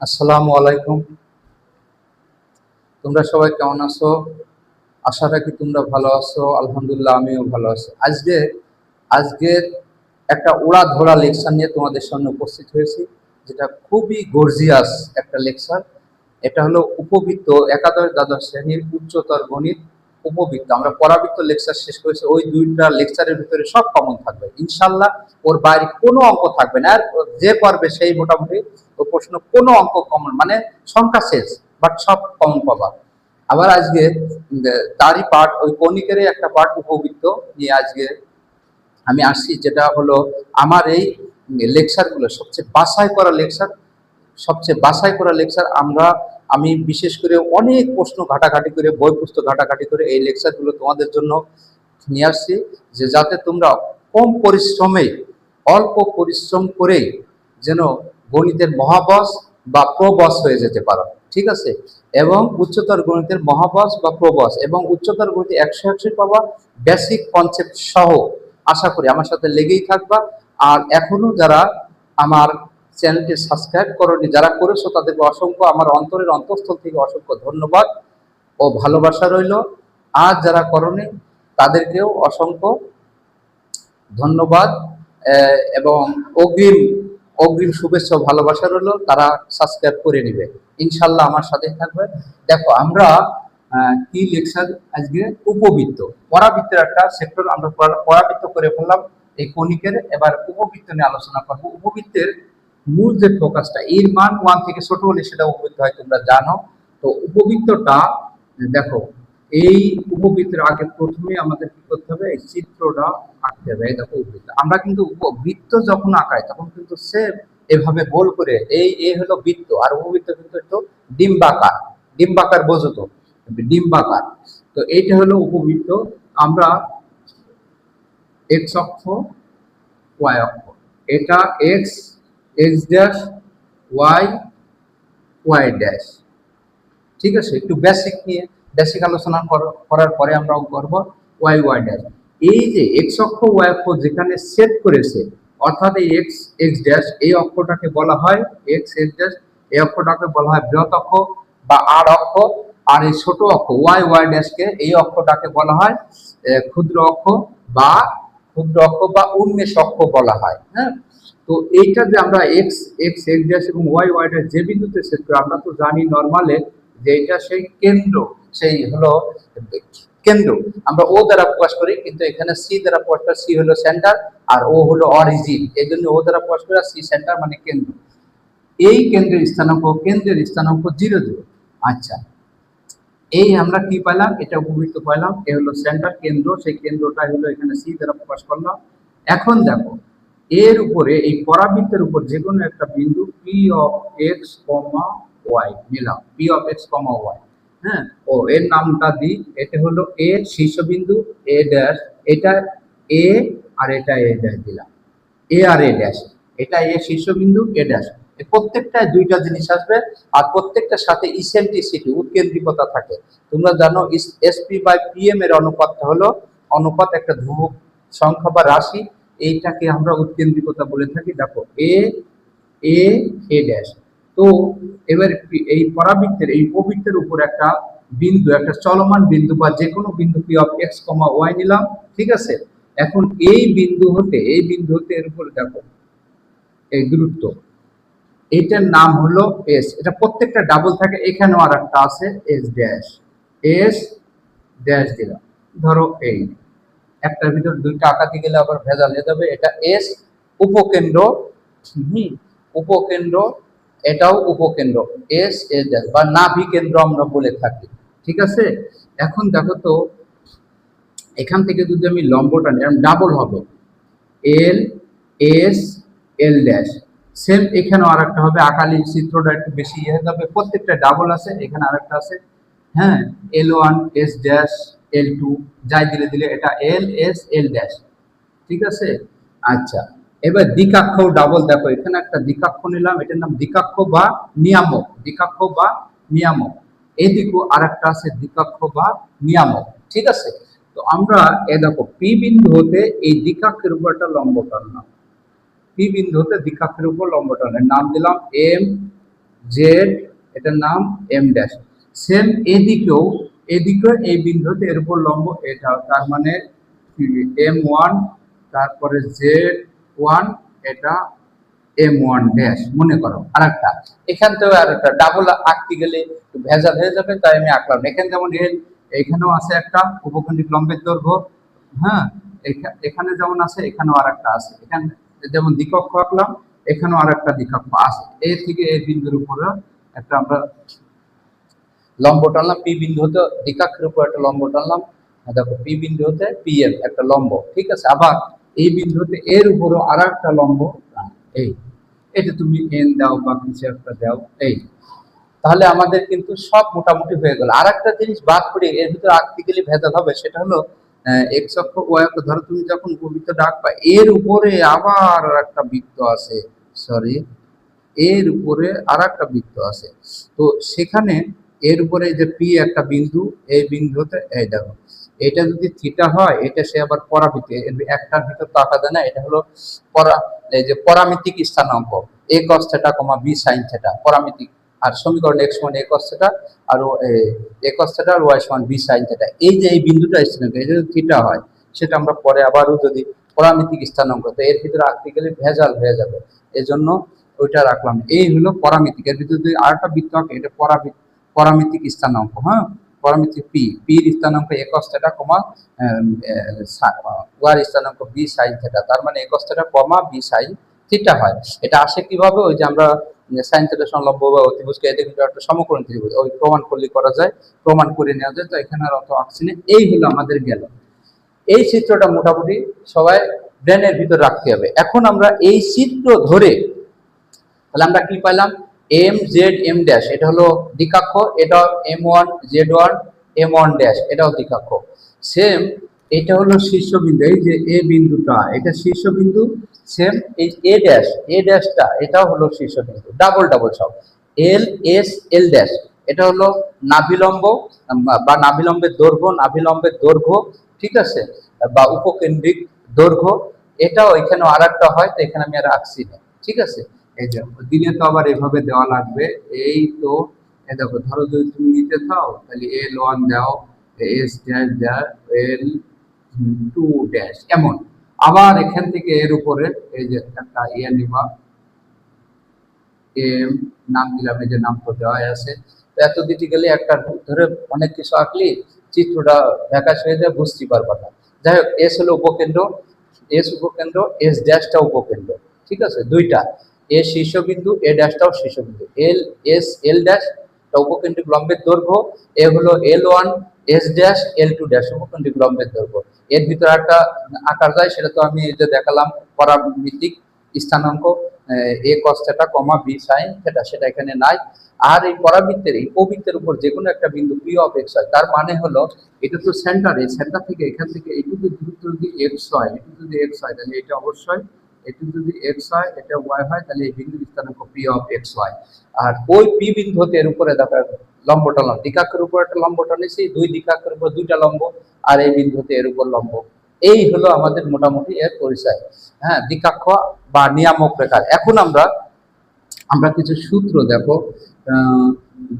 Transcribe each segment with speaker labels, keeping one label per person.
Speaker 1: আসসালামু আলাইকুম। তোমরা সবাই কেমন আছো? আশা রাখি তোমরা ভালো আছো। আলহামদুলিল্লাহ, আমিও ভালো আছি। আজকের একটা উড়াধরা লেকচার নিয়ে তোমাদের সামনে উপস্থিত হয়েছি, যেটা খুবই গর্জিয়াস একটা লেকচার। এটা হলো উপবৃত্ত, একাদশ দ্বাদশ শ্রেণীর উচ্চতর গণিত উপবৃত্ত। আমরা পরাবৃত্ত লেকচার শেষ করেছি, ওই দুইটা লেকচারের ভিতরে সব কমন থাকবে ইনশাল্লাহ। ওর বাইরে কোনো অঙ্ক থাকবে না, আর যে পারবে সেই মোটামুটি ও প্রশ্ন কোনো অঙ্ক কমন মানে সংখ্যা শেষ, বাট সব কমন পাবা। আবার আজকে তারই পার্ট, ওই কণিকেরই একটা পার্ট উপবৃত্ত নিয়ে আজকে আমি আসছি, যেটা হলো আমার এই লেকচারগুলো সবচেয়ে বাছাই করা লেকচার। আমি বিশেষ করে অনেক প্রশ্ন ঘাটাঘাটি করে, বই পুস্তক ঘাটাঘাটি করে এই লেকচারগুলো তোমাদের জন্য নিয়ে আসছি, যে যাতে তোমরা কম পরিশ্রমে, অল্প পরিশ্রম করেই যেন গণিতের মহাবস বা প্রবস হয়ে যেতে পারো। ঠিক আছে? এবং উচ্চতর গণিতের মহাবস বা প্রবস এবং উচ্চতর গণিতে 100 পাবা, বেসিক কনসেপ্ট সহ। আশা করি আমার সাথে লেগেই থাকবা। আর এখনো যারা আমার চ্যানেলটি সাবস্ক্রাইব করোনি, যারা করেছো তাদেরকে অসংখ্য, আমার অন্তরের অন্তঃস্থল থেকে অসংখ্য ধন্যবাদ ও ভালোবাসা রইল। আর যারা করোনি তাদেরকেও অসংখ্য ধন্যবাদ এবং অগ্রিম অগ্রিম শুভেচ্ছা ও ভালোবাসা রইল। তারা সাবস্ক্রাইব করে নিবে, ইনশাল্লাহ আমার সাথে থাকবে। দেখো, আমরা কি লেকচার আজকে? উপবৃত্ত, পরাবৃত্তের একটা সেক্টর আমরা পরাবৃত্ত করে ফেললাম এই কণিকের। এবার উপবৃত্ত নিয়ে আলোচনা করবো। উপবৃত্তের মূল যে ফোকাসটা, এর মান 1 থেকে ছোট হলে সেটা উপবৃত্ত হয়, তোমরা জানো। তো উপবৃত্তটা দেখো, এই উপবৃত্তের আগে প্রথমে আমাদের কি করতে হবে? এই চিত্রটা আঁকতে হবে। এই দেখো উপবৃত্ত, আমরা কিন্তু উপবৃত্ত যখন আঁকাই তখন কিন্তু সেম এভাবে গোল করে, এই হলো বৃত্ত, আর উপবৃত্ত কিন্তু একটু ডিম্বাকার। ডিম্বাকার বোঝো তো? ডিম্বাকার। তো এইটা হলো উপবৃত্ত। আমরা এক্স অক্ষ, ওয়াই অক্ষ, এটা X, X dash, Y, Y dash. ঠিক আছে? একটু বেসিক আলোচনা করার পরে আমরা করব ওয়াই, ওয়াই ড্যাশ। এই যে এক্স অক্ষ, ওয়াই অক্ষ যেখানে সেট করেছে, অর্থাৎ এই এক্স, এক্স ড্যাশ, এই অক্ষটাকে বলা হয় এক্স, এক্স ড্যাশ, এই অক্ষটাকে বলা হয় বৃহৎ অক্ষ বা আর অক্ষ। আর এই ছোট অক্ষ ওয়াই, ওয়াই ড্যাশকে, এই অক্ষটাকে বলা হয় ক্ষুদ্র অক্ষ বা উন্মেষ অক্ষ বলা হয়। হ্যাঁ, তো এইটা যে আমরা এক্স, এক্স, এক্স ড্যাশ এবং ওয়াই, ওয়াই ড্যাশ যে বিন্দুতে সেট করি, আমরা তো জানি নরমালে যে এটা সেই কেন্দ্র, সেই হলো কেন্দ্র। আমরা ও দ্বারা প্রকাশ করি, কিন্তু এখানে সি দ্বারা প্রকাশ করি। সি হলো সেন্টার আর ও হলো অরিজিন, এই জন্য ও দ্বারা প্রকাশ করি। সি সেন্টার মানে কেন্দ্র। এই কেন্দ্রের স্থানাঙ্ক 0, 0। আচ্ছা, এই আমরা কি পেলাম? এটা উপবৃত্ত পেলাম। এ হলো সেন্টার, কেন্দ্র, সেই কেন্দ্রটা হলো এখানে সি দ্বারা প্রকাশ করলাম। এখন দেখো, এর উপরে এই পরাবৃত্তের উপর যে কোনো একটা বিন্দু P of X comma Y নিলাম, P of X comma Y. হ্যাঁ, ও এর নামটা দিই, এটা হলো এ শীর্ষবিন্দু, এ ড্যাশ, এটা এ, আর এটা এ ড্যাশ দিলাম, এ আর এ ড্যাশ। এটা এ শীর্ষবিন্দু, এ ড্যাশ। প্রত্যেকটায় দুইটা জিনিস আসবে, আর প্রত্যেকটার সাথে ইসেন্ট্রিসিটি, উৎকেন্দ্রিকতা থাকে। তোমরা জানো এসপি বাই পিএম এর অনুপাতটা হলো একটা ধ্রুবক সংখ্যা বা রাশি। এইটাকে আমরা উৎকেন্দ্রিকতা বলে থাকি। দেখো, এ, এ, এ ড্যাশ। তো এবার এই পরাবৃত্তের, এই উপবৃত্তের উপর একটা বিন্দু, একটা চলমান বিন্দু বা যে কোনো বিন্দু P of X comma Y নিলাম। ঠিক আছে? এখন এই বিন্দু হতে এর উপরে দেখো এই দূরত্ব, এটার নাম হলো এস। এটা প্রত্যেকটা ডাবল থাকে। এখানেও আর একটা আছে এস ড্যাশ, এস ড্যাশ দিলাম। ধরো এই একটার ভিতর দুইটা আঁকাতে গেলে আবার ভেজাল হয়ে যাবে। এটা এস উপকেন্দ্র, উপকেন্দ্র, এটাও উপকেন্দ্র, এস, এস ড্যাশ বা নাভি কেন্দ্র আমরা বলে থাকি। ঠিক আছে? এখন দেখো তো, এখান থেকে যদি আমি লম্বটা নিই, ডাবল হবে এল, এস, এল ড্যাশ। সেম এখানেও আরেকটা হবে, আকালি চিত্রটা একটু বেশি হয়ে যাবে। প্রত্যেকটা ডাবল আছে, এখানে আরেকটা আছে। হ্যাঁ, এল one, S dash, L two, যাই দিলে দিলে এটা এল, এস, এল ড্যাশ। ঠিক আছে? আচ্ছা, এবার দ্বিকাক্ষ ডাবল। দেখো, এখানে একটা দ্বিকাক্ষ নিলাম, এটার নাম দ্বিকাক্ষ বা নিয়ামক, দ্বিকাক্ষ বা নিয়ামক। এদিকেও আরেকটা আছে দ্বিকাক্ষ বা নিয়ামক। ঠিক আছে? তো আমরা দেখো, পি বিন্দু হতে এই দ্বিকাক্ষের উপর একটা লম্ব টানলাম। পি বিন্দু হতে দ্বিকাক্ষের উপর লম্ব টানলাম, নাম দিলাম এম জেড, এটার নাম এম ড্যাশ। সেম এদিকেও এই বিন্দুতে এর উপর লম্ব এটা, তার মানে এম ওয়ান, তারপরে জেড ওয়ান, এটা এম ওয়ান ড্যাশ। মনে করো আরেকটা, এখান থেকে আরেকটা ডাবল আঁকতে গেলে ভেজাল হয়ে যাবে, তাই আমি আঁকলাম। এখানে যেমন এখানেও আছে একটা উপকেন্দ্রিক লম্বের দৈর্ঘ্য, হ্যাঁ, এখানে যেমন আছে এখানেও আর একটা আছে, এখানে যেমন দ্বিকক্ষ আঁকলাম, এখানেও আর একটা দ্বিকক্ষ আছে। এই থেকে এই বিন্দুর উপরে একটা আমরা লম্ব টানলাম, পি বিন্দু হতে দ্বিকক্ষের উপর একটা লম্ব টানলাম, দেখো পি বিন্দু হতে পি এর একটা লম্ব, ঠিক আছে। আবার এই বিন্দু হতে এর উপরও আর একটা লম্ব, এই এটা তুমি এন দাও বা কিছু একটা দাও, এই তাহলে আমাদের কিন্তু সব মোটামুটি হয়ে গেল। আর একটা জিনিস বাদ পড়ে এর ভিতরে আঁকতে গেলে ভেজাল হবে, সেটা হলো এক্স অক্ষ ওয়াই অক্ষ। ধরো তুমি যখন উপবৃত্তটা আঁকবা, এর উপরে আবার একটা বৃত্ত আছে, সরি, এর উপরে আর একটা বৃত্ত আছে, তো সেখানে এর উপরে যে পি একটা বিন্দু, এই বিন্দুতে এই দেখো, এটা যদি থিটা হয়, এটা সে আবার পরাবৃত্তি, একটার ভিতর তো আঁকা যায় না, এটা হলো এই যে পরামিতিক স্থানাঙ্ক, A cos theta comma B sine theta, পরামিতিক। আর সমীকরণ এক্স সমান এ কস থিটা আর এ কস থিটা আর ওয়াই সমান বি সাইন থিটা, এই যে এই বিন্দুটা স্থানাঙ্ক, এটা যদি থিটা হয়, সেটা আমরা পরে আবারও যদি পরামিতিক স্থানাঙ্ক, তো এর ভিতরে আঁকতে গেলে ভেজাল হয়ে যাবে, এজন্য ওইটা রাখলাম। এই হলো পরামিতিক। এর ভিতরে যদি আরেকটা বৃত্ত আঁকে, এটা পরামিতিক স্থানাঙ্ক, হ্যাঁ, পরামিতিক পির স্থানাঙ্ক এ কস থিটা কমা ওয়ার স্থানাঙ্ক বি সাইন থিটা, তার মানে A cos theta comma B sine theta হয়। এটা আসে কিভাবে? ওই যে আমরা সাইন থিটা সংলম্ব বা অতিভুজকে এদের ভিতরে একটা সমকোণ ত্রিভুজ, ওই প্রমাণ করলে করা যায়, প্রমাণ করে নেওয়া যায়। তো এখানে আর অত আঁকছি না। এই হলো আমাদের গেল। এই চিত্রটা মোটামুটি সবাই ব্রেনের ভিতর রাখতে হবে। এখন আমরা এই চিত্র ধরে তাহলে আমরা কি পাইলাম? এম জেড এম ড্যাশ, এটা হলো দ্বিকক্ষ, এটা M one Z one M one dash, এটাও দ্বিকক্ষ। সেম এটা হলো শীর্ষবিন্দু, এই যে এ বিন্দুটা, এটা শীর্ষবিন্দু। সেম এই এ ড্যাশটা এটাও হলো শীর্ষবিন্দু, ডাবল ডাবল সব। এল এস এল ড্যাশ, এটা হলো নাভিলম্ব বা নাভিলম্বের দৈর্ঘ্য, নাভিলম্বের দৈর্ঘ্য, ঠিক আছে, বা উপকেন্দ্রিক দৈর্ঘ্য। এটাও এখানেও আর একটা হয়, তো এখানে আমি আর আঁকছি না, ঠিক আছে। এই যে দিনে তো আবার এভাবে দেওয়া লাগবে। এই তো দেখো, ধরো যদি তুমি নিতে চাও, তাহলে এল ওয়ান দাও, এস ড্যাশ দাও, এল টু ড্যাশ, এমন। আবার এখান থেকে এর উপরে এই যে একটা ইয়ে নিবা, এম নাম দিলাম, এই যে নাম তো দেওয়া আছে। তো এত দিতে গেলে একটা ধরে অনেক কিছু আঁকলি চিত্রটা ব্যাকাশ হয়ে যায়, বুঝতে পারবা না। যাই হোক, এস হলো উপকেন্দ্র, এস উপকেন্দ্র, এস ড্যাশটা উপকেন্দ্র, ঠিক আছে, দুইটা। এ শীর্ষবিন্দু, এ ড্যাশটাও শীর্ষবিন্দু। এল এস এল ড্যাশ উপকেন্দ্রিক লম্বের দৈর্ঘ্য, এ হলো L one S dash L two dash উপকেন্দ্রিক লম্বের দৈর্ঘ্য। এর ভিতরে একটা আকার যায়, সেটা তো আমি এই যে দেখালাম, পরামিতিক স্থানাঙ্ক A cos theta comma B sine theta, সেটা এখানে নাই। আর এই পরাবৃত্তের এই উপবৃত্তের উপর যে কোনো একটা বিন্দু পি অফ এক্স হয়, তার মানে হলো এটা তো সেন্টার, এই সেন্টার থেকে এখান থেকে এইটুকু দূরত্ব যদি এক্স হয়, এটু যদি এক্স হয়, তাহলে এটা অবশ্যই, এটু যদি এক্স হয়, এটা ওয়াই হয়, তাহলে এই বিন্দুর স্থানাঙ্ক পি অফ এক্স ওয়াই। আর ওই পি বিন্দু হতে এর উপরে দেখা লম্ব টানলাম, দ্বিকক্ষের উপর একটা লম্ব টানেছি, দুই দ্বিকক্ষের উপর দুইটা লম্ব, আর এই বিন্দু হতে এর উপর লম্ব। এই হলো আমাদের মোটামুটি এর পরিচয়, হ্যাঁ, দ্বিকক্ষ বা নিয়ামক রেখার। এখন আমরা আমরা কিছু সূত্র দেখো,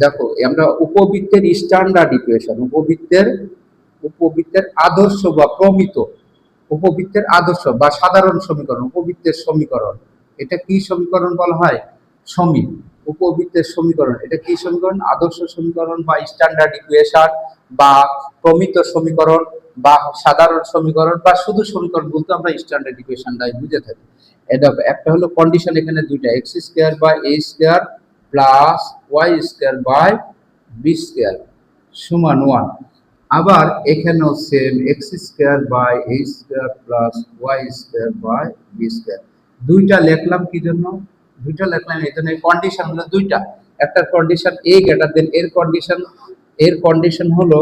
Speaker 1: দেখো আমরা উপবৃত্তের স্ট্যান্ডার্ড ইকুয়েশন, উপবৃত্তের আদর্শ বা প্রমিত, উপবৃত্তের আদর্শ বা সাধারণ সমীকরণ, উপবৃত্তের সমীকরণ, এটা কি সমীকরণ বলা হয়? উপবৃত্তের সমীকরণ, এটা কি সমীকরণ? আদর্শ সমীকরণ বা স্ট্যান্ডার্ড ইকুয়েশন বা প্রমিত সমীকরণ বা সাধারণ সমীকরণ বা শুধু সমীকরণ বলতে আমরা স্ট্যান্ডার্ড ইকুয়েশনটাই বুঝে থাকি। এটা একটা হলো কন্ডিশন, এখানে দুইটা, X square by A square plus Y square by B square সমান ওয়ান। আবার এখানেও same, X square by A square plus Y square by B square. দুইটা লিখলাম কি জন্য? দুইটা লিখলাম এই জন্য, কন্ডিশন হলো দুইটা। একটা কন্ডিশন এ গ্রেটার দেন, এর কন্ডিশন হলো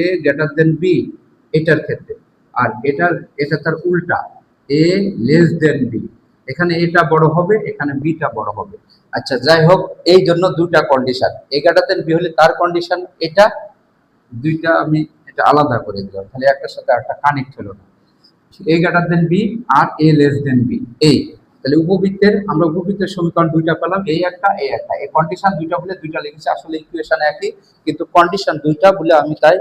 Speaker 1: এ গ্রেটার দেন বি এটার ক্ষেত্রে, আর এটা তার উল্টা, এ লেস দেন বি। এখানে এটা বড় হবে, এখানে বিটা বড় হবে। আচ্ছা, যাই হোক, এই জন্য দুইটা কন্ডিশন, এ গ্রেটার দেন বি হলে তার কন্ডিশন এটা, দুইটা আমি এটা আলাদা করে দিলাম, তাহলে একটার সাথে একটা কানেক্ট হলো না। এ গ্রেটার দেন বি আর এ লেস দেন বি, এই তাহলে আমরা উপবৃত্তের সমীকরণ দুইটা পেলাম, এই একটা এই একটা, এই কন্ডিশন দুইটা বলে দুইটা লিখেছি, আসলে ইকুয়েশন একই কিন্তু কন্ডিশন দুইটা বলে আমি তাই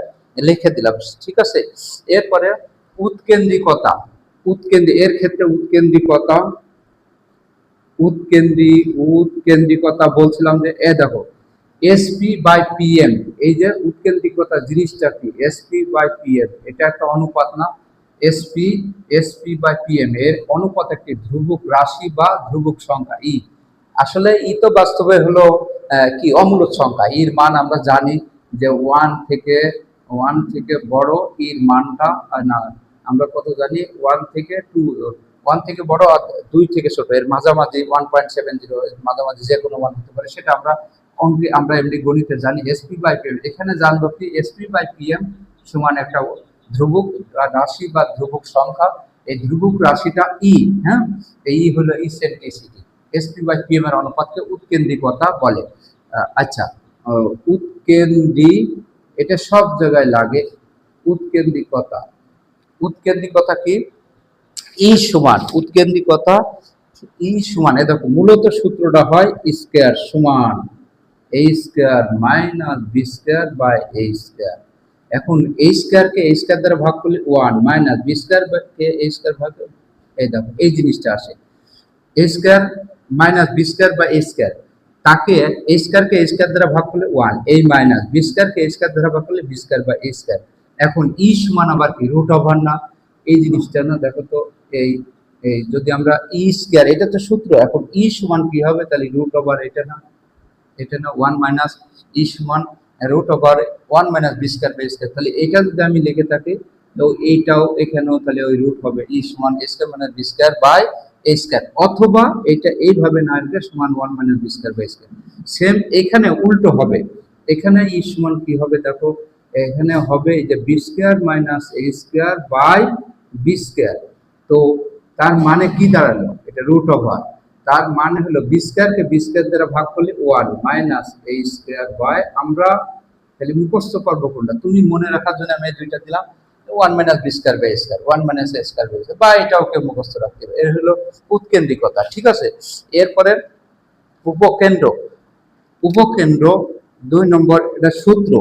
Speaker 1: লিখে দিলাম, ঠিক আছে। এরপরে উৎকেন্দ্রিকতা, এর ক্ষেত্রে উৎকেন্দ্রিকতা বলছিলাম যে দেখো এসপি বাই পিএম, এই যে উৎকেন্দ্রিকতা জিনিসটা কি, এসপি বাই পিএম এটা একটা অনুপাত না, এসপি বাই পিএম এর অনুপাত একটি ধ্রুবক রাশি বা ধ্রুবক সংখ্যা ই। আসলে ই তো বাস্তবে হলো কি অমূলক সংখ্যা, এর মান আমরা জানি যে ওয়ান থেকে বড় এর মানটা না, আমরা কত জানি 1 থেকে 2, 1 থেকে বড় আর 2 থেকে ছোট, এর মাঝামাঝি 1.70, মাঝামাঝি যে কোনো মান হতে পারে, সেটা আমরা এমনি গণিতে জানি এসপি বাই পিএম। এখানে জানবো কি এসপি বাই পিএম সমান একটা ধ্রুবক রাশি বা ধ্রুবক সংখ্যা, এই ধ্রুবক রাশিটা ই, হ্যাঁ, এই হলো ইসেন্ট্রিসিটি। এসপি বাই পিএম এর অনুপাতকে উৎকেন্দ্রিকতা বলে। আচ্ছা, এটা সব জায়গায় লাগে, উৎকেন্দ্রিকতা কি, ই সমান দেখো মূলত সূত্রটা হয় স্কয়ার সমান a square minus b square by a square. এখন a স্কয়ারকে a স্কয়ার দ্বারা ভাগ করলে 1 মাইনাস b স্কয়ার কে a স্কয়ার ভাগ, এই দেখো এই জিনিসটা আসে a square minus b square by a square, তাকে a স্কয়ারকে a স্কয়ার দ্বারা ভাগ করলে 1, এই মাইনাস b স্কয়ারকে a স্কয়ার দ্বারা ভাগ করলে b square by a square. এখন ই সমান আবার কি রুট ওভার না, এই জিনিসটা না, দেখো তো এই যদি আমরা ই স্কয়ার, এটা তো সূত্র, এখন ই সমান কি হবে, তাহলে রুট ওভার এটা না 1 মাইনাস ই সমান root over 1 minus B square by square. তাহলে এটা যদি আমি লিখে থাকি তো এইটাও এখানেও তাহলে ওই রুট হবে ই সমান A square minus B square by A square, অথবা এটা এইভাবে না লিখে সমান 1 minus B square by square. Same এখানে উল্টো হবে, এখানে ই সমান কি হবে, দেখো এখানে হবে এই যে B square minus A square by B square. তো তার মানে কি দাঁড়ালো, এটা রুট ওভার, তার মানে হলো বি স্কয়ারকে বি স্কয়ার দ্বারা ভাগ করলে 1 মাইনাস এ স্কয়ার বাই, আমরা তাহলে মুখস্থ করবো কোনটা, তুমি মনে রাখার জন্য আমি এই দুইটা দিলাম, 1 minus B square by square, 1 minus A square by square, বা এটাও কেউ মুখস্থ রাখতে হবে। এর হলো উৎকেন্দ্রিকতা, ঠিক আছে। এরপরে উপকেন্দ্র, 2 নম্বর এটা সূত্র,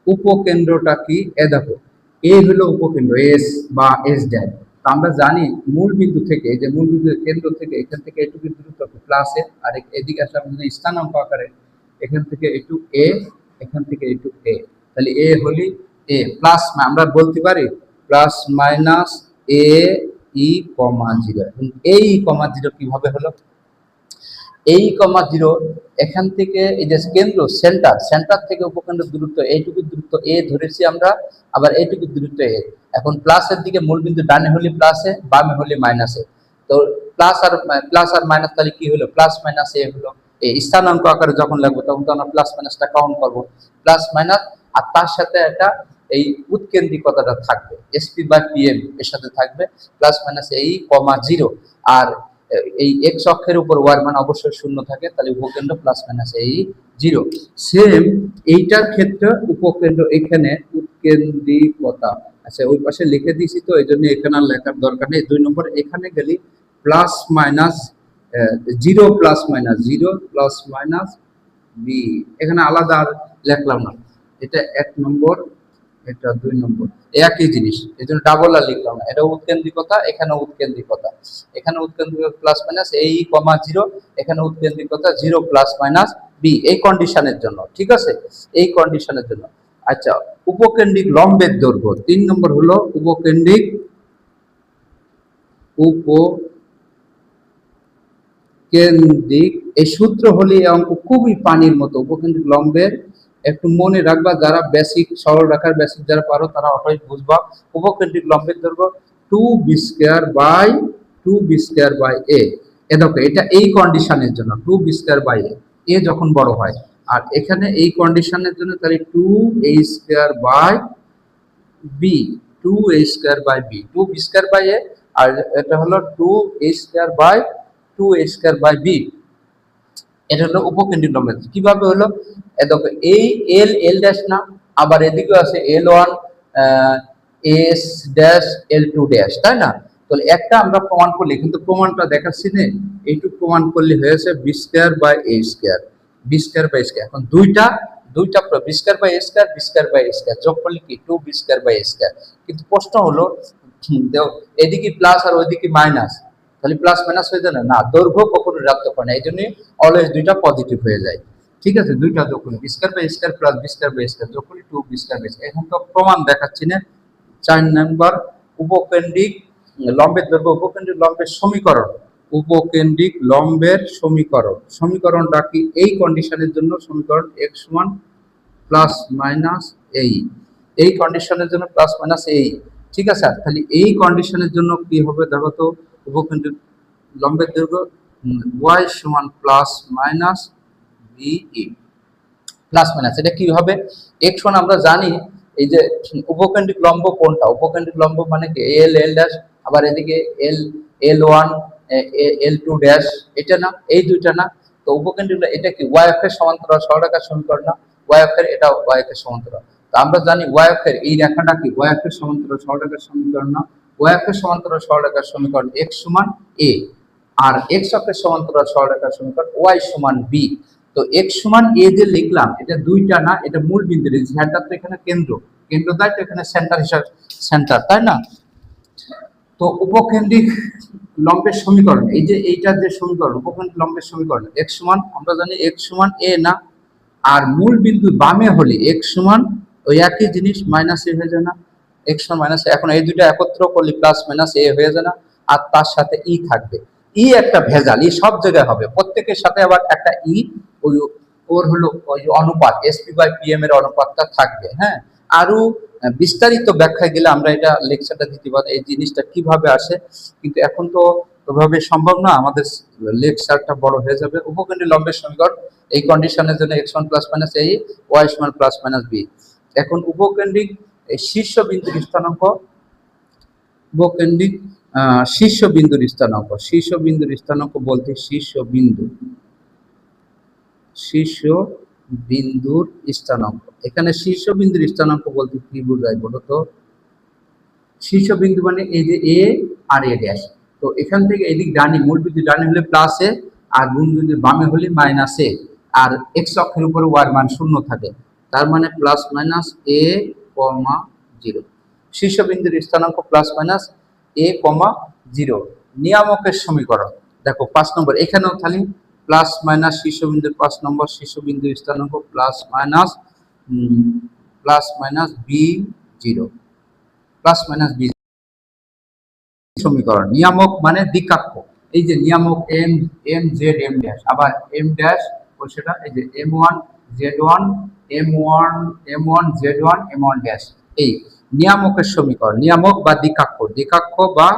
Speaker 1: উপকেন্দ্রটা কি, দেখো এই হলো উপকেন্দ্র এস বা এস ড্যাশ। আমরা জানি মূল বিন্দু থেকে, যে মূল বিন্দুর কেন্দ্র থেকে এখান থেকে এটুকু দূরত্ব প্লাস এ, আর এদিকে আসলে আমরা স্থানাঙ্ক আকারে এখান থেকে একটু এ, এখান থেকে একটু এ, তাহলে এ হলি এ প্লাস, আমরা বলতে পারি প্লাস মাইনাস এ ই কমা 0। এই কমা 0 কিভাবে হলো, এই কমা 0 এখান থেকে এই যে কেন্দ্র সেন্টার থেকে উপকেন্দ্র দূরত্ব এইটুকু দূরত্ব এ ধরেছি আমরা, আবার এইটুকু দূরত্ব এ। এখন প্লাসের দিকে মূল বিন্দু ডানে হলে প্লাসে, বামে হলে মাইনাসে, তো প্লাস আর মাইনাস তাহলে কি হলো, প্লাস মাইনাস এ হলো। এই স্থানাঙ্ক আকারে যখন লাগবে তখন তো আমরা প্লাস মাইনাসটা কাউন্ট করবো, প্লাস মাইনাস, আর তার সাথে একটা এই উৎকেন্দ্রিকতাটা থাকবে এসপি বাই পিএম এর সাথে থাকবে, প্লাস মাইনাস এই কমা 0, আর এই এক্স অক্ষের উপর ওয়ার মান অবশ্যই শূন্য থাকে, তাহলে উপকেন্দ্র প্লাস মাইনাস এই 0। সেম এইটার ক্ষেত্রে উপকেন্দ্র এখানে উৎকেন্দ্রিকতা, আচ্ছা ওই পাশে লিখে দিয়েছি তো এই জন্য এখানে আর লেখার দরকার নেই। 2 নম্বর এখানে গেলি plus minus 0 plus minus B, এখানে আলাদা আর লিখলাম না, এটা 1 নম্বর, এটা 2 নম্বর, একই জিনিস, এই জন্য ডাবল আর লিখলাম না। এটা উৎকেন্দ্রিকতা, এখানে উৎকেন্দ্রিকতা, এখানে উৎকেন্দ্রিকতা প্লাস মাইনাস এই কমা 0, এখানে উৎকেন্দ্রিকতা 0 প্লাস মাইনাস বি, এই কন্ডিশনের জন্য, ঠিক আছে, এই কন্ডিশনের জন্য। আচ্ছা, উপকেন্দ্রিক লম্বের দৈর্ঘ্য 3 নম্বর হলো উপকেন্দ্রিক এই সূত্র হলে এই অঙ্ক খুবই পানির মতো। উপকেন্দ্রিক লম্বের একটু মনে রাখবা, যারা বেসিক সরল রাখার বেসিক যারা পারো তারা অটোই বুঝবা। উপকেন্দ্রিক লম্বের দৈর্ঘ্য 2b স্কয়ার বাই a। দেখো এটা এই কন্ডিশনের জন্য 2b স্কয়ার বাই a যখন বড় হয়, আর এখানে এই কন্ডিশনের জন্য তাহলে 2a square by b, 2a square by b, 2b square by a, আর এটা হলো 2a স্কয়ার বাই b। এটা হলো উপকেন্দ্রিক লম্বের। কিভাবে হলো, দেখো এই এল ড্যাশ না, আবার এদিকেও আছে L1 S dash L two dash, তাই না? তাহলে একটা আমরা প্রমাণ করলে, কিন্তু প্রমাণটা দেখাচ্ছি না, এইটুকু প্রমাণ করলে হয়েছে B square by A square, B square by square. এখন দুইটা দুইটা B square by A square, B square by A square যোগ করলে কি two B square by A square. কিন্তু প্রশ্ন হলো এদিকে প্লাস আর ওইদিকে মাইনাস, তাহলে প্লাস মাইনাস হয়ে যায় না? না, দৈর্ঘ্য কখনো ঋণাত্মক হয় না, এই জন্য অলওয়েজ দুইটা পজিটিভ হয়ে যায়। ঠিক আছে, দুইটা যোগ করি, B square by square plus B square by square যোগ করি two B square by square. এখন তো প্রমাণ দেখাচ্ছি না। 4 নম্বর, উপকেন্দ্রিক লম্বের দৈর্ঘ্য, উপকেন্দ্রিক লম্বের সমীকরণ, উপকেন্দ্রিক লম্বের সমীকরণ, সমীকরণটা কি? এই কন্ডিশনের জন্য সমীকরণ x সমান প্লাস মাইনাস এই, এই কন্ডিশনের জন্য প্লাস মাইনাস এই। ঠিক আছে, তাহলে এই কন্ডিশনের জন্য কি হবে দেখো তো, উপকেন্দ্রিক লম্বের দৈর্ঘ্য y সমান plus minus B E, plus minus এটা কি হবে? x সমান আমরা জানি এই যে উপকেন্দ্রিক লম্ব কোনটা, উপকেন্দ্রিক লম্ব মানে কি এল এল ড্যাশ, আবার এদিকে L L one L two dash, এটা না, এই দুইটা না? তো উপকেন্দ্রিক এটা কি ওয়াই অক্ষের সমান্তরাল সরলরেখার সমীকরণ না? ওয়াই অক্ষের এটা ওয়াই অক্ষের সমান্তরাল, তো আমরা জানি ওয়াই অক্ষের এই রেখাটা কি ওয়াই অক্ষের সমান্তরাল সরলরেখার সমীকরণ না? ওয়াই অক্ষের সমান্তরাল সরলরেখার সমীকরণ x সমান a, আর x অক্ষের সমান্তরাল সরলরেখার সমীকরণ y সমান b। তো x সমান a যে লিখলাম, এটা দুইটা না, এটা মূল বিন্দু, সেন্টার তো এখানে কেন্দ্র, কেন্দ্র তাই তো এখানে সেন্টার হিসাবে সেন্টার, তাই না? তো উপকেন্দ্রিক লম্বের সমীকরণ, এই যে এইটার যে সমীকরণ উপকেন্দ্রিক লম্বের সমীকরণ x সমান আমরা জানি x সমান a না, আর মূল বিন্দু বামে হলে x সমান ওই একই জিনিস মাইনাস a হয়ে যায় না? x সমান মাইনাস, এখন এই দুইটা একত্র করলে প্লাস মাইনাস a হয়ে যায় না? আর তার সাথে ই থাকবে, ই একটা ভেজাল, ই সব জায়গায় হবে, প্রত্যেকের সাথে আবার একটা ই, ওই ওর হলো ওই অনুপাত এসপি বাই পিএম এর অনুপাতটা থাকবে। হ্যাঁ, আরো বিস্তারিত ব্যাখ্যা গেলে আমরা এটা লেকচারটা দিতে পারি এই জিনিসটা কিভাবে আসে, কিন্তু এখন তো ওইভাবে সম্ভব না, আমাদের লেকচারটা বড় হয়ে যাবে। উপকেন্দ্রিক লম্বের সমীকরণ এই কন্ডিশনের জন্য x সমান প্লাস মাইনাস a, y সমান প্লাস মাইনাস b। এখন উপকেন্দ্রিক এই শীর্ষ বিন্দুর স্থানাঙ্ক, উপকেন্দ্রিক শীর্ষ বিন্দুর স্থানাঙ্ক, শীর্ষ বিন্দুর স্থানাঙ্ক বলতে শীর্ষ বিন্দু, শীর্ষ বিন্দুর স্থানাঙ্ক, এখানে শীর্ষ বিন্দুর স্থানাঙ্ক বলতে কি বোঝায় বলো তো? শীর্ষ বিন্দু মানে এই যে এ আর এ ড্যাশ, তো এখান থেকে এদিক ডানি, মূল বিন্দু ডানি হলে প্লাস এ, আর মূল বিন্দু বামে হলে মাইনাস এ, আর এক্স অক্ষের উপরে ওয়ার মান শূন্য থাকে, তার মানে প্লাস মাইনাস এ কমা জিরো। শীর্ষ বিন্দুর স্থানাঙ্ক প্লাস মাইনাস এ কমা জিরো। নিয়ামকের সমীকরণ দেখো 5 নম্বর, এখানেও খালি প্লাস মাইনাস শীর্ষবিন্দুর 5 নম্বর, শীর্ষবিন্দুর স্থানাঙ্ক plus minus B zero, plus minus B সমীকরণ। নিয়ামক মানে দ্বিকাক্ষ, এই যে নিয়ামক M M Z M dash, আবার এম ড্যাশ ও সেটা এই যে M one Z one M one Z one M one dash, এই নিয়ামকের সমীকরণ। নিয়ামক বা দ্বিকাক্ষ, দ্বিকাক্ষ বা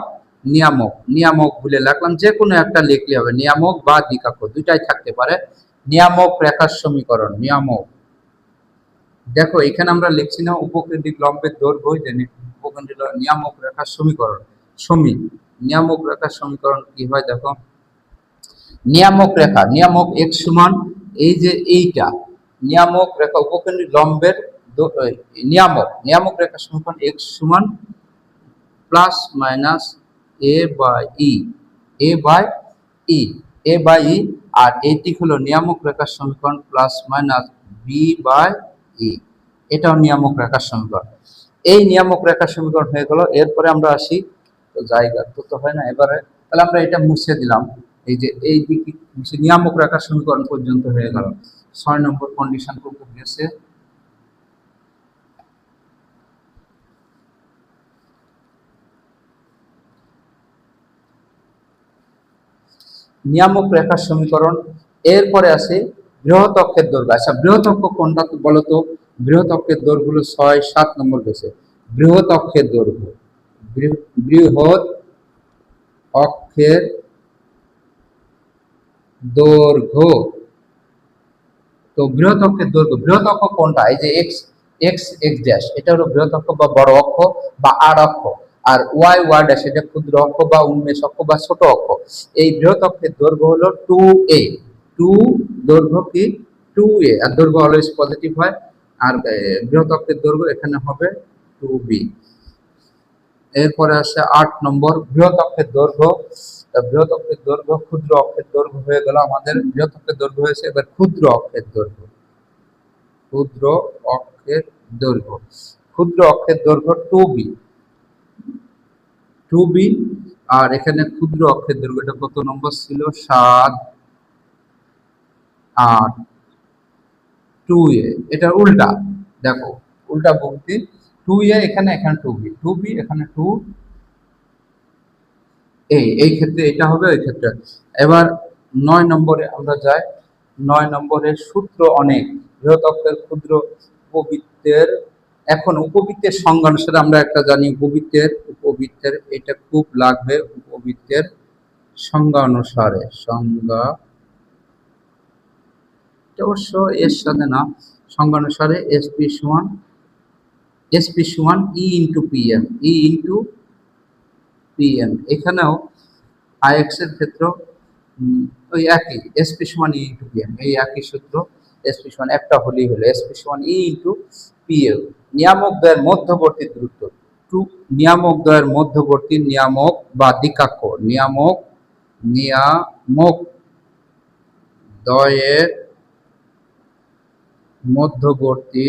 Speaker 1: নিয়ামক, নিয়ামক বলে লিখলাম, যে কোনো একটা লিখলে হবে, নিয়ামক বা দ্বিকাক্ষ দুইটাই থাকতে পারে। নিয়ামক রেখার সমীকরণ, নিয়ামক দেখো এখানে আমরা লিখছি না উপকেন্দ্রিক লম্বের দৈর্ঘ্য, যে উপকেন্দ্রিক নিয়ামক রেখার সমীকরণ, নিয়ামক রেখার সমীকরণ কি হয় দেখো, নিয়ামক রেখা, নিয়ামক x সমান এই যে এইটা নিয়ামক রেখা, উপকেন্দ্রিক লম্বের নিয়ামক রেখার সমীকরণ x সমান plus minus a by E, a by E, a by E, আর এইটি হলো নিয়ামক রেখার সমীকরণ plus minus b by E, এটাও নিয়ামক রেখার সমীকরণ। এই নিয়ামক রেখার সমীকরণ হয়ে গেল। এরপরে আমরা আসি, তো জায়গা তো হয় না, এবারে তাহলে আমরা এটা মুছে দিলাম, এই যে এই দিকে নিয়ামক রেখার সমীকরণ পর্যন্ত হয়ে গেল। 6 নম্বর কন্ডিশন করতে গেছে, নিয়ামক রেখার সমীকরণ। এরপরে আছে বৃহৎ অক্ষের দৈর্ঘ্য। আচ্ছা, বৃহৎ অক্ষ কোনটা বলতো? বৃহৎ অক্ষের দৈর্ঘ্য হলো 6, 7 নম্বর গেছে। বৃহৎ অক্ষের দৈর্ঘ্য, বৃহৎ অক্ষের দৈর্ঘ্য, তো বৃহৎ অক্ষের দৈর্ঘ্য, বৃহৎ অক্ষ কোনটা? এই যে এক্স এক্স এক্স ড্যাশ, এটা হলো বৃহৎ অক্ষ বা বড় অক্ষ বা আর অক্ষ, আর ওয়াই ওয়াই ড্যাশ এটা ক্ষুদ্র অক্ষ বা উন্মেষ অক্ষ বা ছোট অক্ষ। এই বৃহৎ অক্ষের দৈর্ঘ্য হলো 2a, 2 দৈর্ঘ্য কি 2a, আর দৈর্ঘ্য অলওয়েজ পজিটিভ হয়, আর বৃহৎ অক্ষের দৈর্ঘ্য এখানে হবে 2b। এরপরে আসে 8 নম্বর, বৃহৎ অক্ষের দৈর্ঘ্য। বৃহৎ অক্ষের দৈর্ঘ্য, ক্ষুদ্র অক্ষের দৈর্ঘ্য হয়ে গেল আমাদের। বৃহৎ অক্ষের দৈর্ঘ্য হয়েছে, এবার ক্ষুদ্র অক্ষের দৈর্ঘ্য। ক্ষুদ্র অক্ষের দৈর্ঘ্য, ক্ষুদ্র অক্ষের দৈর্ঘ্য 2b। 2b। আর এখানে ক্ষুদ্র অক্ষের দৈর্ঘ্যটা কত নম্বর ছিল? 7, 8, 2a। এটা উল্টা, দেখো উল্টা ভক্তি। 2a এখানে, এখানে 2b, 2b এখানে 2, এই ক্ষেত্রে এটা হবে, ওই ক্ষেত্রে। এবার 9 নম্বরে আমরা যাই। 9 নম্বরের সূত্র অনেক। বৃহৎ অক্ষের ক্ষুদ্র উপবৃত্তের, এখন উপবৃত্তের সংজ্ঞা অনুসারে আমরা একটা জানি, উপবৃত্তের এটা খুব লাগবে। উপবৃত্তের সংজ্ঞা অনুসারে, সংজ্ঞা অবশ্য এর সাথে না, সংজ্ঞা অনুসারে এসপি সমান ই ইন্টু পিএম, ই ইন্টু পিএম। এখানেও আইএক্স এর ক্ষেত্র ওই একই, এসপি সমান ই ইন্টু পিএম, এই একই সূত্র। এসপি সমান একটা হলেই হলো, এসপি সমান ই ইন্টু পিএম। নিয়ামক দ্বয়ের মধ্যবর্তী দূরত্ব, নিয়ামক দ্বয়ের মধ্যবর্তী, নিয়ামক বা দিকাক্ষ, নিয়ামক দ্বয়ের মধ্যবর্তী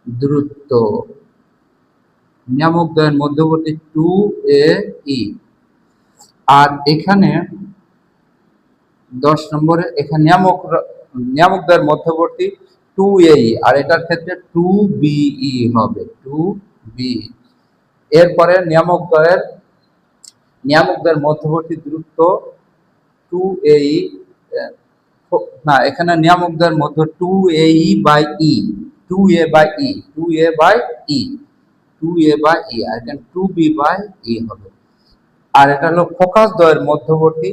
Speaker 1: দূরত্ব, নিয়ামক দ্বয়ের মধ্যবর্তী 2ae। আর এখানে 10 নম্বরে, এখানে নিয়ামক দ্বয়ের মধ্যবর্তী 2ae, আর এটার ক্ষেত্রে 2be হবে, 2be। এরপরে নিয়ামক দ্বয়ের মধ্যবর্তী দূরত্ব 2ae, না এখানে নিয়ামক দ্বয়ের মধ্যে 2ae by e, 2a by e, 2a by e, 2a by e, আর এখানে 2b বাই e হবে। আর এটা হলো ফোকাস দ্বয়ের মধ্যবর্তী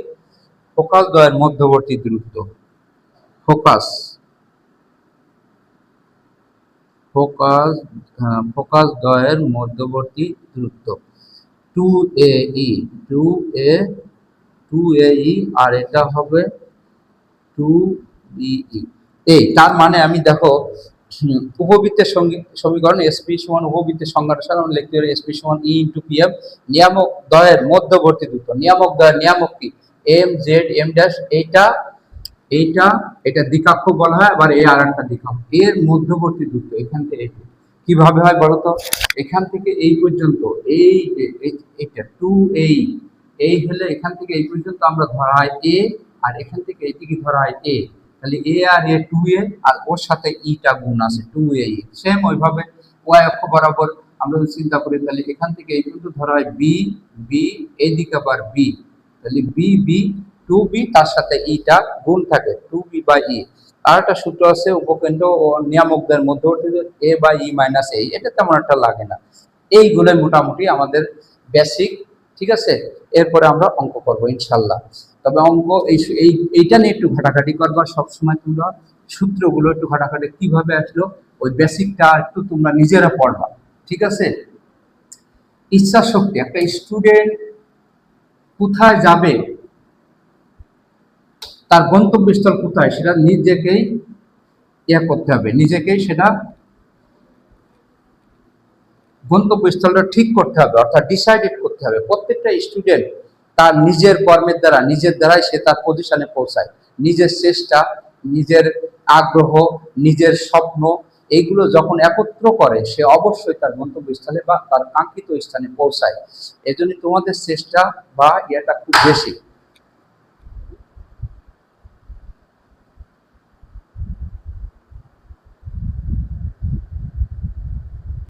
Speaker 1: দূরত্ব, ফোকাস দ্বয়ের মধ্যবর্তী দূরত্ব 2ae, 2ae, আর এটা হবে 2be। এই তার মানে আমি দেখো, উপবৃত্তের সমীকরণ এসপি সমান উপবৃত্তের সংজ্ঞাটা সাধারণ লিখতে পারি, এসপি সমান ই ইন্টু পিএম। নিয়ামক দ্বয়ের মধ্যবর্তী দূরত্ব, নিয়ামক কি? এম জেড এম ড্যাশ, এটা দিকাক্ষ বলা হয়। আবার এই আর একটা দিকাক্ষ, এর মধ্যবর্তী দূরত্ব এখান থেকে কিভাবে হয় বলতো? এখান থেকে এই পর্যন্ত, এইটা 2a, এই হলে এখান থেকে এই পর্যন্ত আমরা ধরা হয় এ, আর এখান থেকে এইদিকে ধরা হয় এ। তাহলে এ আর এ 2a, আর ওর সাথে ইটা গুণ আছে 2a। সেম ওইভাবে ওয়াই অক্ষ বরাবর আমরা যদি চিন্তা করি, তাহলে এখান থেকে এই পর্যন্ত ধরা হয় বি, এইদিকে আবার বি, তাহলে বি 2b, তার সাথে ইটা গুণ থাকে 2b বাই ই। আর একটা সূত্র আছে উপকেন্দ্র ও নিয়ামকদের মধ্যবর্তী এ বাই ই মাইনাস এ, এটা তেমন একটা লাগে না। এইগুলো মোটামুটি আমাদের বেসিক, ঠিক আছে। এরপরে আমরা অঙ্ক করবো ইনশাল্লাহ। তবে অঙ্ক এইটা নিয়ে একটু ঘাটাঘাটি করবা সবসময়, তোমরা সূত্রগুলো একটু ঘাটাঘাটি কিভাবে আসলো, ওই বেসিকটা একটু তোমরা নিজেরা পড়বা, ঠিক আছে। ইচ্ছা শক্তি, একটা স্টুডেন্ট কোথায় যাবে, তার গন্তব্যস্থল কোথায়, সেটা নিজেকেই করতে হবে, নিজেকেই সেটা গন্তব্যস্থলটা ঠিক করতে হবে, অর্থাৎ ডিসাইডেড করতে হবে। প্রত্যেকটা স্টুডেন্ট তার নিজের কর্মের দ্বারা, নিজের দ্বারাই সে তার পজিশনে পৌঁছায়। নিজের চেষ্টা, নিজের আগ্রহ, নিজের স্বপ্ন, এইগুলো যখন একত্র করে, সে অবশ্যই তার গন্তব্যস্থলে বা তার কাঙ্ক্ষিত স্থানে পৌঁছায়। এজন্য তোমাদের চেষ্টা বা ইয়েটা খুব বেশি।